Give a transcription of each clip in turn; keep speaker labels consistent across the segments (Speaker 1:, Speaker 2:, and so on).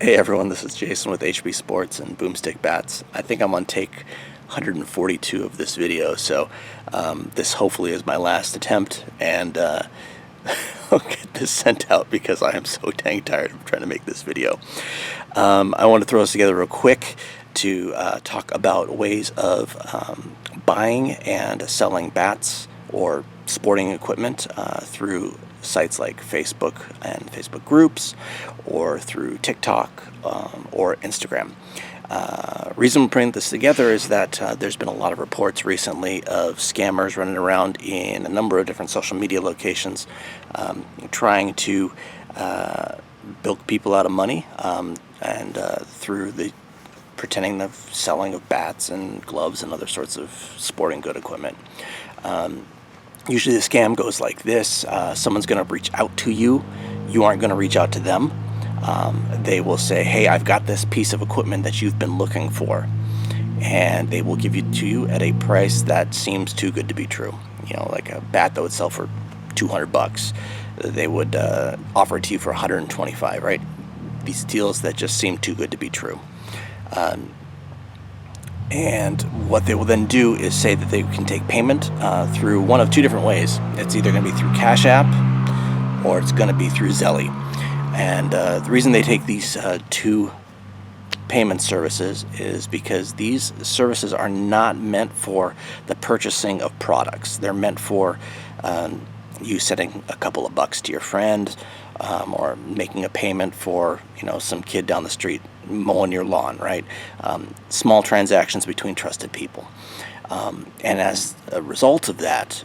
Speaker 1: Hey everyone, this is Jason with HB Sports and BoomStick Bats. I think I'm on take 142 of this video, so this hopefully is my last attempt, and I'll get this sent out because I am so dang tired of trying to make this video. I want to throw this together real quick to talk about ways of buying and selling bats or sporting equipment through sites like Facebook and Facebook groups, or through TikTok or Instagram. Reason I'm putting this together is that there's been a lot of reports recently of scammers running around in a number of different social media locations trying to bilk people out of money and through the pretending the selling of bats and gloves and other sorts of sporting good equipment. Usually the scam goes like this. Someone's going to reach out to you. You aren't going to reach out to them. They will say, hey, I've got this piece of equipment that you've been looking for. And they will give it to you at a price that seems too good to be true. You know, like a bat that would sell for $200. They would offer it to you for $125, right? These deals that just seem too good to be true. And what they will then do is say that they can take payment through one of two different ways. It's either going to be through Cash App or it's going to be through Zelly. And the reason they take these two payment services is because these services are not meant for the purchasing of products. They're meant for you sending a couple of bucks to your friend, or making a payment for, you know, some kid down the street mowing your lawn, right? Small transactions between trusted people. And as a result of that,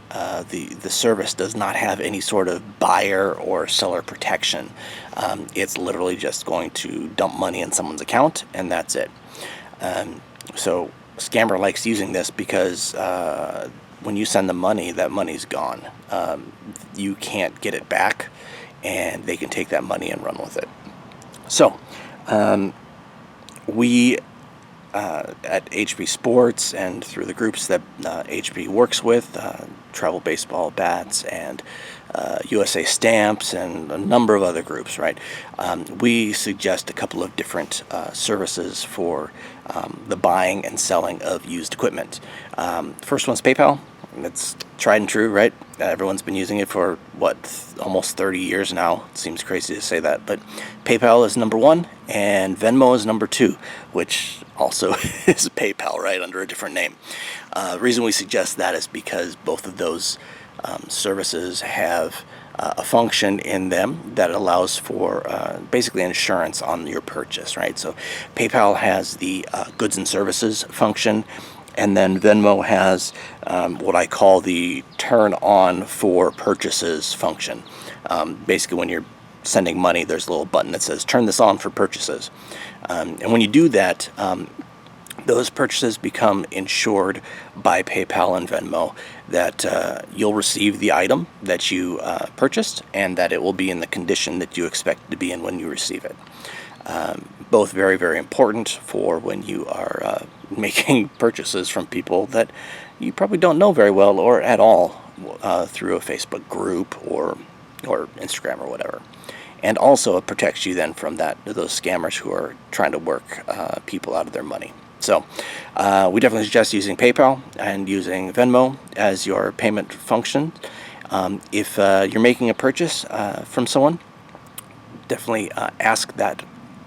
Speaker 1: the service does not have any sort of buyer or seller protection. It's literally just going to dump money in someone's account, and that's it. So scammer likes using this because when you send them money, that money's gone. You can't get it back, and they can take that money and run with it. So we at HB Sports and through the groups that HB works with, Travel Baseball Bats and USA Stamps and a number of other groups, right? We suggest a couple of different services for the buying and selling of used equipment. First one's PayPal. It's tried and true, right? Everyone's been using it for, almost 30 years now. It seems crazy to say that, but PayPal is number one, and Venmo is number two, which also is PayPal, right, under a different name. The reason we suggest that is because both of those services have a function in them that allows for basically insurance on your purchase, right? So PayPal has the goods and services function, and then Venmo has what I call the turn on for purchases function. Basically, when you're sending money, there's a little button that says turn this on for purchases. And when you do that, those purchases become insured by PayPal and Venmo, that you'll receive the item that you purchased and that it will be in the condition that you expect it to be in when you receive it. Both very, very important for when you are making purchases from people that you probably don't know very well or at all through a Facebook group or Instagram or whatever. And also it protects you then from those scammers who are trying to work people out of their money. So we definitely suggest using PayPal and using Venmo as your payment function. If you're making a purchase from someone, definitely ask that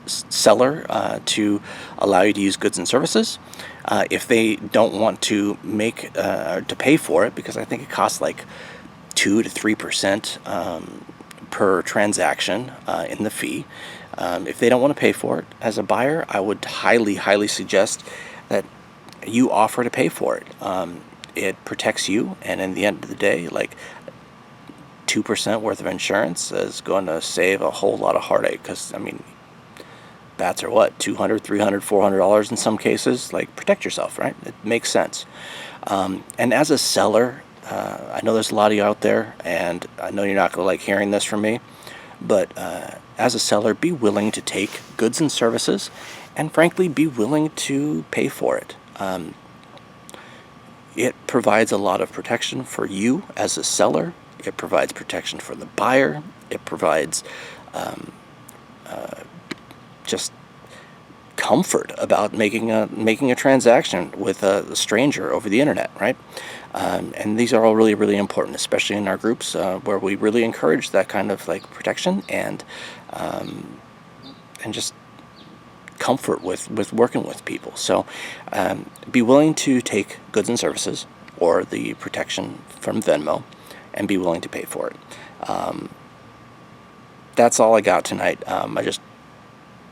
Speaker 1: seller to allow you to use goods and services. If they don't want to make to pay for it, because I think it costs like 2 to 3% per transaction in the fee. If they don't want to pay for it, as a buyer, I would highly suggest that you offer to pay for it. It protects you, and in the end of the day, like 2% worth of insurance is going to save a whole lot of heartache, because, I mean, bats are what, $200, $300, $400 in some cases. Like, protect yourself, right? It makes sense. And as a seller, I know there's a lot of you out there, and I know you're not going to like hearing this from me, but as a seller, be willing to take goods and services, and frankly, be willing to pay for it. It provides a lot of protection for you as a seller. It provides protection for the buyer. It provides just comfort about making a transaction with a stranger over the internet, right? And these are all really, really important, especially in our groups where we really encourage that kind of like protection and just comfort with working with people. So be willing to take goods and services or the protection from Venmo and be willing to pay for it. That's all I got tonight.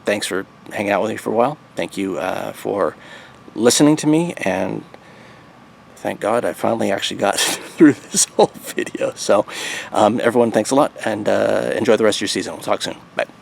Speaker 1: Thanks for hanging out with me for a while. Thank you for listening to me, and thank God I finally actually got through this whole video. So everyone, thanks a lot, and enjoy the rest of your season. We'll talk soon. Bye.